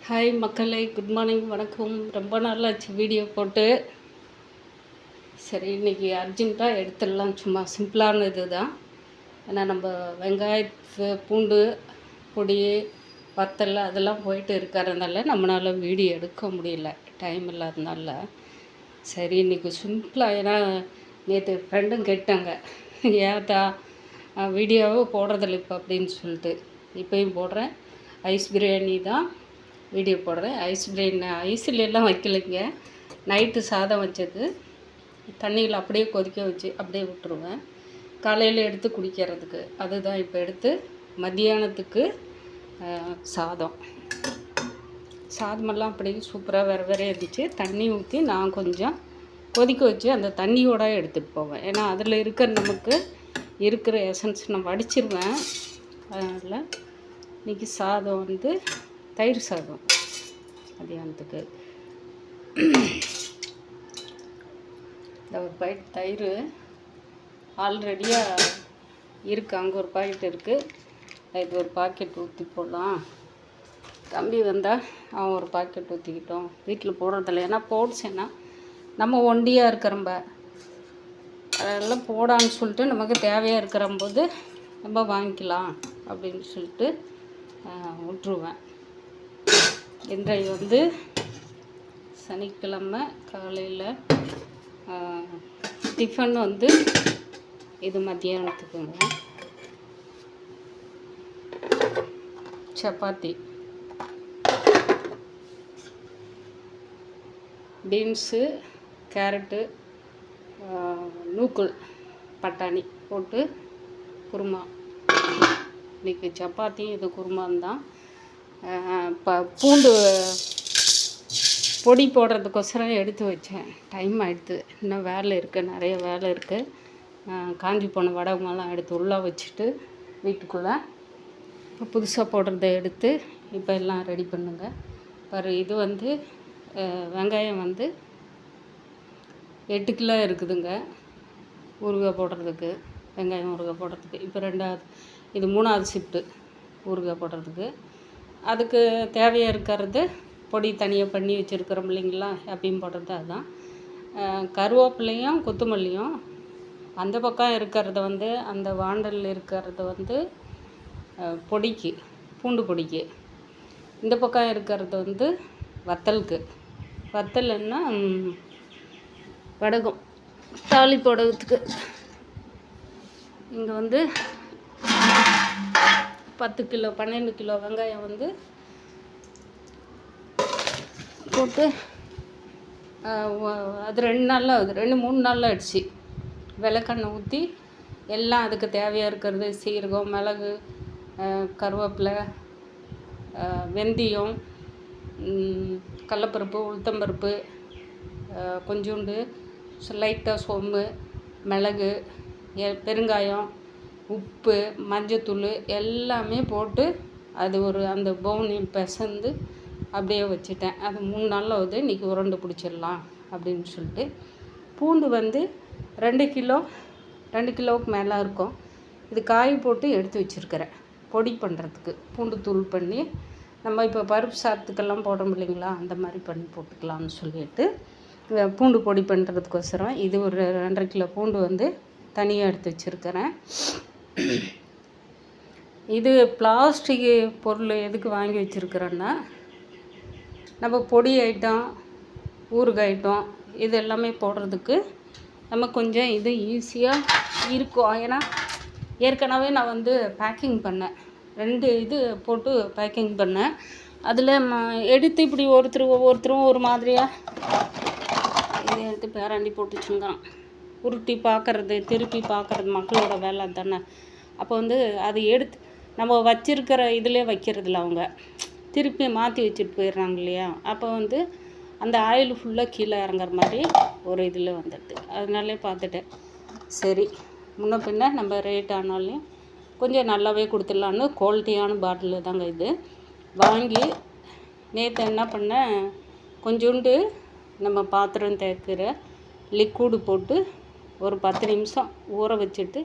Hi மக்களே, good morning, வணக்கம். ரொம்ப நாளாச்சு வீடியோ போட்டு. சரி, இன்றைக்கி அர்ஜென்ட்டாக எடுத்துடலாம். சும்மா சிம்பிளான இது தான். ஏன்னா நம்ம வெங்காயத்து பூண்டு பொடி வத்தல் அதெல்லாம் போயிட்டு இருக்கிறதுனால நம்மளால் வீடியோ எடுக்க முடியல, டைம் இல்லாதனால. சரி, இன்றைக்கி சிம்பிளாக. ஏன்னா நேற்று ஃப்ரெண்டும் கேட்டாங்க, ஏதா வீடியோவே போடுறதில்ல இப்போ அப்படின்னு சொல்லிட்டு. இப்போயும் போடுறேன். ஐஸ் பிரியாணி தான் வீடியோ போடுறேன். ஐஸ்லாம் வைக்கலைங்க. நைட்டு சாதம் வச்சது தண்ணியில் அப்படியே கொதிக்க வச்சு அப்படியே விட்டுருவேன். காலையில் எடுத்து குடிக்கிறதுக்கு அதுதான் இப்போ எடுத்து. மத்தியானத்துக்கு சாதமெல்லாம் அப்படியே சூப்பராக வேறு வேறு இருந்துச்சு. தண்ணி ஊற்றி நான் கொஞ்சம் கொதிக்க வச்சு அந்த தண்ணியோடு எடுத்துகிட்டு போவேன். ஏன்னா அதில் இருக்கிற நமக்கு இருக்கிற எசன்ஸ் நான் வடிச்சிருவேன். அதனால் இன்றைக்கி சாதம் வந்து தயிர் சாதம் மதியானத்துக்கு. இந்த ஒரு பாக்கெட் தயிர் ஆல்ரெடியாக இருக்குது, அங்கே ஒரு பாக்கெட் இருக்குது. இது ஒரு பாக்கெட் ஊற்றி போடலாம். தம்பி வந்தால் அவன் ஒரு பாக்கெட் ஊற்றிக்கிட்டோம். வீட்டில் போடுறதில்ல, ஏன்னா போடுச்சேன்னா நம்ம ஒண்டியாக இருக்கிறம்ப அதெல்லாம் போடான்னு சொல்லிட்டு நமக்கு தேவையாக இருக்கிறம்போது நம்ம வாங்கிக்கலாம் அப்படின்னு சொல்லிட்டு விட்டுருவேன். இன்றைய வந்து சனிக்கிழமை காலையில் டிஃபன் வந்து இது மத்தியானத்துக்குங்க. சப்பாத்தி, பீன்ஸு, கேரட்டு, நூக்கல், பட்டாணி போட்டு குருமா. இன்றைக்கி சப்பாத்தி இது குருமாந்தான். பூண்டு பொடி போடுறதுக்கோசரம் எடுத்து வச்சேன். டைம் ஆகிடுது, இன்னும் வேலை இருக்குது, நிறைய வேலை இருக்குது. காஞ்சி போன வடகமெல்லாம் எடுத்து உள்ளே வச்சுட்டு வீட்டுக்குள்ளே இப்போ புதுசாக போடுறத எடுத்து இப்போ எல்லாம் ரெடி பண்ணுங்க. பாரு, இது வந்து வெங்காயம் வந்து 8 கிலோ இருக்குதுங்க ஊறுகாய் போடுறதுக்கு. வெங்காயம் ஊறுகாய் போடுறதுக்கு இப்போ 2வது, இது 3வது ஷிஃப்ட்டு ஊறுகாய் போடுறதுக்கு. அதுக்கு தேவையாக இருக்கிறது பொடி தனியாக பண்ணி வச்சுருக்கிறோம் இல்லைங்களா, எப்பயும் போடுறது அதுதான். கருவேப்பிலையும் கொத்தமல்லியும் அந்த பக்கம் இருக்கிறத வந்து அந்த வாண்டலில் இருக்கிறத வந்து பொடிக்கு, பூண்டு பொடிக்கு. இந்த பக்கம் இருக்கிறது வந்து வத்தலுக்கு. வத்தல்னா வடகம், தாளி போடுறதுக்கு. இங்கே வந்து 10 கிலோ 12 கிலோ வெங்காயம் வந்து போட்டு அது 2 நாளில் ஆகுது, 2-3 நாளில் ஆகிடுச்சு. விளக்கெண்ணெய் ஊற்றி எல்லாம் அதுக்கு தேவையாக இருக்கிறது சீரகம், மிளகு, கருவேப்பிலை, வெந்தயம், கடலப்பருப்பு, உளுத்தம்பருப்பு, கொஞ்சோண்டு லைட்டாக சோம்பு, மிளகு, பெருங்காயம், உப்பு, மஞ்சத்தூள் எல்லாமே போட்டு அது ஒரு அந்த பவுனில் பிசைந்து அப்படியே வச்சுட்டேன். அது 3 நாளில் ஆகுது. இன்றைக்கி உருண்டை பிடிச்சிடலாம் அப்படின்னு சொல்லிட்டு. பூண்டு வந்து 2 கிலோவுக்கு மேலே இருக்கும். இது காய் போட்டு எடுத்து வச்சுருக்கிறேன் பொடி பண்ணுறதுக்கு. பூண்டு தூள் பண்ணி நம்ம இப்போ பருப்பு சாதத்துக்கெல்லாம் போடுறோம் இல்லைங்களா, அந்த மாதிரி பண்ணி போட்டுக்கலாம்னு சொல்லிட்டு பூண்டு பொடி பண்ணுறதுக்கோசரம் இது ஒரு 2.5 கிலோ பூண்டு வந்து தனியாக எடுத்து வச்சுருக்கிறேன். இது பிளாஸ்டிக் பொருள் எதுக்கு வாங்கி வச்சுருக்கிறேன்னா, நம்ம பொடி ஐட்டம், ஊறுகாய் ஐட்டம் இது எல்லாமே போடுறதுக்கு நம்ம கொஞ்சம் இது ஈஸியாக இருக்கும். ஏன்னா ஏற்கனவே நான் வந்து பேக்கிங் பண்ணேன், 2 இது போட்டு பேக்கிங் பண்ணேன். அதில் எடுத்து இப்படி ஒவ்வொருத்தரும் ஒரு மாதிரியாக இதை எடுத்து பேராண்டி போட்டு வச்சுருக்கான். உருட்டி பார்க்குறது, திருப்பி பார்க்குறது மக்களோட வேலை தானே. அப்போ வந்து அது எடுத்து நம்ம வச்சிருக்கிற இதிலே வைக்கிறதில்ல, அவங்க திருப்பி மாற்றி வச்சுட்டு போயிடுறாங்க இல்லையா. அப்போ வந்து அந்த ஆயில் ஃபுல்லாக கீழே இறங்குற மாதிரி ஒரு இதில் வந்துடுது. அதனாலே பார்த்துட்டேன், சரி முன்ன பின்ன நம்ம ரேட் ஆனாலையும் கொஞ்சம் நல்லாவே கொடுத்துடலான்னு குவாலிட்டியான பாட்டில் தாங்க இது வாங்கி. நேற்று என்ன பண்ணேன், கொஞ்சோண்டு நம்ம பாத்திரம் தேய்க்கிற லிக்விடு போட்டு ஒரு 10 நிமிஷம் ஊற வச்சுட்டு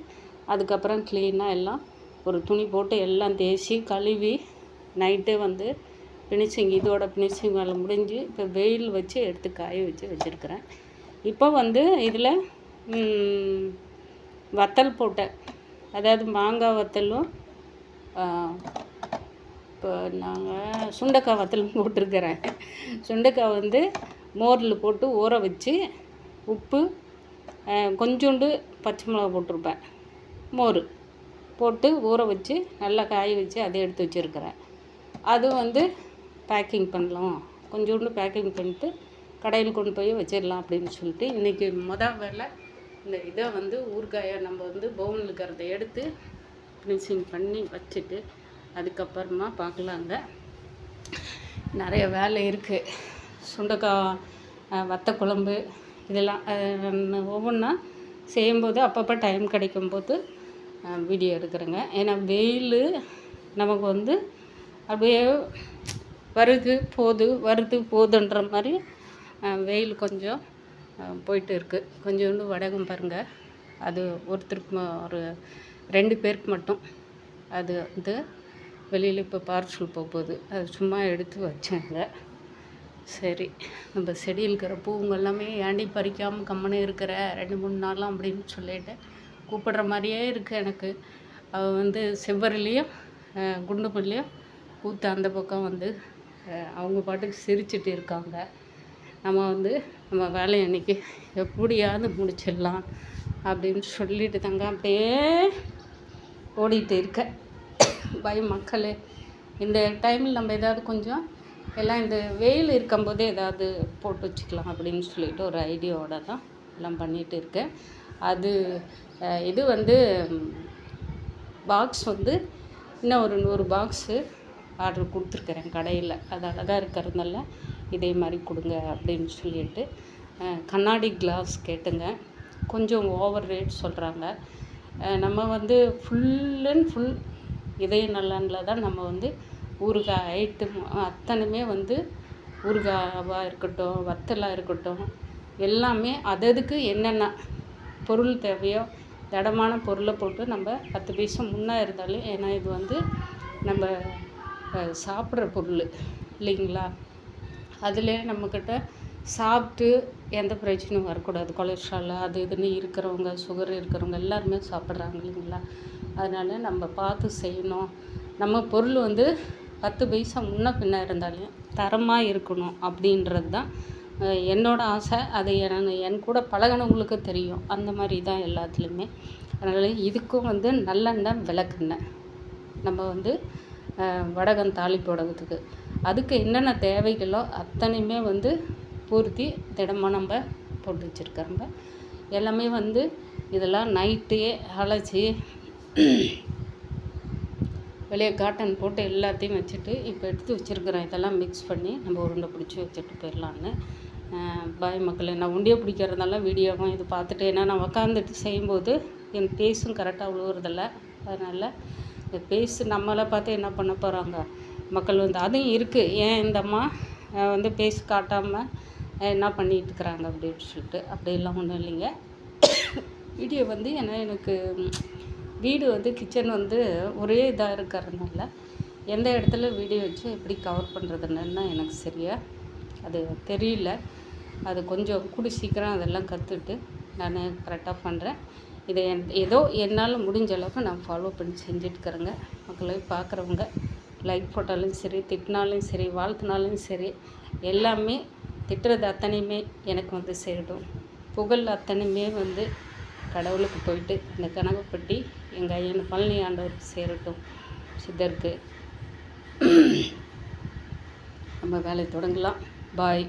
அதுக்கப்புறம் க்ளீனாக எல்லாம் ஒரு துணி போட்டு எல்லாம் தேய்ச்சி கழுவி நைட்டே வந்து ஃபினிஷிங் இதோட ஃபினிஷிங் வேலை முடிஞ்சு இப்போ வெயில் வச்சு எடுத்து காய வச்சுருக்கிறேன். இப்போ வந்து இதில் வத்தல் போட்டேன், அதாவது மாங்காய் வத்தலும் இப்போ நாங்கள் சுண்டைக்காய் வத்தலும் போட்டிருக்கிறேன். சுண்டைக்காய் வந்து மோரில் போட்டு ஊற வச்சு உப்பு கொஞ்சோண்டு பச்சை மிளகா போட்டிருப்பேன், மோர் போட்டு ஊற வச்சு நல்லா காய வச்சு அதை எடுத்து வச்சுருக்கிறேன். அது வந்து பேக்கிங் பண்ணலாம், கொஞ்சோண்டு பேக்கிங் பண்ணிட்டு கடையில் கொண்டு போய் வச்சிடலாம் அப்படின்னு சொல்லிட்டு இன்றைக்கி வேலை இந்த இதை வந்து ஊறுகாயை நம்ம வந்து பவுனில் இருக்கிறத எடுத்து ஃபினிஷிங் பண்ணி வச்சுட்டு அதுக்கப்புறமா பார்க்கலாங்க. நிறைய வேலை இருக்குது. சுண்டைக்காய் வத்த குழம்பு இதெல்லாம் ஒவ்வொன்றா செய்யும்போது அப்பப்போ டைம் கிடைக்கும்போது வீடியோ எடுக்கிறேங்க. ஏன்னா வெயில் நமக்கு வந்து அப்படியே வருது போகுதுன்ற மாதிரி வெயில் கொஞ்சம் போயிட்டு இருக்குது. கொஞ்சோண்டு வடகம் பாருங்கள், அது ஒருத்தருக்கு ஒரு 2 பேருக்கு மட்டும் அது வந்து வெளியில் இப்போ பார்சல் போகுது. அது சும்மா எடுத்து வச்சேங்க. சரி, நம்ம செடியில் இருக்கிற பூவுங்க எல்லாமே ஏண்டி பறிக்காமல் கம்மனே இருக்கிற 2-3 நாளாம் அப்படின்னு சொல்லிட்டு கூப்பிடுற மாதிரியே இருக்குது எனக்கு. அவள் வந்து செவ்வரிலையும் குண்டுமல்லியும் பூத்த அந்த பக்கம் வந்து அவங்க பாட்டுக்கு சிரிச்சிட்டு இருக்காங்க. நம்ம வந்து நம்ம வேலையை அன்றைக்கி எப்படியாவது முடிச்சிடலாம் அப்படின்னு சொல்லிட்டு தாங்க அப்படியே ஓடிட்டு இருக்கேன். மக்களே, இந்த டைமில் நம்ம ஏதாவது கொஞ்சம் எல்லாம் இந்த வெயில் இருக்கும்போதே ஏதாவது போட்டு வச்சுக்கலாம் அப்படின்னு சொல்லிட்டு ஒரு ஐடியாவோட தான் எல்லாம் பண்ணிகிட்டு இருக்கேன். அது இது வந்து பாக்ஸ் வந்து இன்னும் ஒரு 100 பாக்ஸு ஆர்டர் கொடுத்துருக்குறேன் கடையில். அது அழகாக இருக்கிறதுனால இதே மாதிரி கொடுங்க அப்படின்னு சொல்லிட்டு. கண்ணாடி கிளாஸ் கேட்டுங்க, கொஞ்சம் ஓவர் ரேட் சொல்கிறாங்க. நம்ம வந்து ஃபுல் அண்ட் ஃபுல் இதய நலனில் தான் நம்ம வந்து ஊறுகாய் ஐட்டம் அத்தனையுமே வந்து ஊறுகாவாக இருக்கட்டும், வத்தலாக இருக்கட்டும், எல்லாமே அதுக்கு என்னென்ன பொருள் தேவையோ திடமான பொருளை போட்டு நம்ம 10 பைசா முன்னே இருந்தாலும், ஏன்னா இது வந்து நம்ம சாப்பிட்ற பொருள் இல்லைங்களா, அதிலே நம்மக்கிட்ட சாப்பிட்டு எந்த பிரச்சனையும் வரக்கூடாது. கொலஸ்ட்ரால் அது இதுன்னு இருக்கிறவங்க, சுகர் இருக்கிறவங்க எல்லாருமே சாப்பிட்றாங்க இல்லைங்களா. அதனால் நம்ம பார்த்து செய்யணும். நம்ம பொருள் வந்து 10 பைசா முன்ன பின்ன இருந்தாலும் தரமாக இருக்கணும் அப்படின்றது தான் என்னோடய ஆசை. அது என் கூட பழகினவங்களுக்கு தெரியும். அந்த மாதிரி தான் எல்லாத்துலேயுமே. அதனால் இதுக்கும் வந்து நல்லெண்ணெய் விளக்கெண்ணெய் நம்ம வந்து வடகம் தாளிப்பு வடகத்துக்கு அதுக்கு என்னென்ன தேவைகளோ அத்தனையுமே வந்து பூர்த்தி திடமாக நம்ம போட்டு வச்சுருக்கிறோங்க. எல்லாமே வந்து இதெல்லாம் நைட்டே அழைச்சி வெளியே காட்டன் போட்டு எல்லாத்தையும் வச்சுட்டு இப்போ எடுத்து வச்சுருக்கிறேன். இதெல்லாம் மிக்ஸ் பண்ணி நம்ம உருண்டை பிடிச்சி வச்சுட்டு போயிடலான்னு. பாய் மக்களே, நான் உண்டியை பிடிக்கிறதுனால வீடியோவும் இது பார்த்துட்டு, ஏன்னா நான் உக்காந்துட்டு செய்யும்போது என் பேஸும் கரெக்டாக விழுவுறதில்ல. அதனால் இந்த பேஸ் நம்மளை பார்த்து என்ன பண்ண போகிறாங்க மக்கள் வந்து அதுவும் இருக்குது. ஏன் இந்த அம்மா வந்து பேஸ் காட்டாமல் என்ன பண்ணிகிட்டு இருக்கிறாங்க அப்படின்னு சொல்லிட்டு. அப்படியெல்லாம் ஒன்றும் இல்லைங்க. வீடியோ வந்து ஏன்னா எனக்கு வீடு வந்து கிச்சன் வந்து ஒரே இதாக இருக்கிறதுனால எந்த இடத்துல வீடியோ வச்சு எப்படி கவர் பண்ணுறதுன்னு எனக்கு சரியாக அது தெரியல. அது கொஞ்சம் கூடி சீக்கிரம் அதெல்லாம் கற்றுட்டு நான் கரெக்டாக பண்ணுறேன். இதை ஏதோ என்னால் முடிஞ்ச அளவுக்கு நான் ஃபாலோ பண்ணி செஞ்சுட்டுக்கிறேங்க. மக்களை பார்க்குறவங்க லைக் போட்டாலும் சரி, திட்டினாலும் சரி, வாழ்த்தினாலும் சரி, எல்லாமே திட்டுறது அத்தனையுமே எனக்கு வந்து சேரட்டும். புகழ் அத்தனையுமே வந்து கடவுளுக்கு போயிட்டு இந்த கனகப்பட்டி எங்கள் ஐயன் பழனி ஆண்டவருக்கு சேரட்டும், சித்தருக்கு. நம்ம வேலை தொடங்கலாம். பாய்.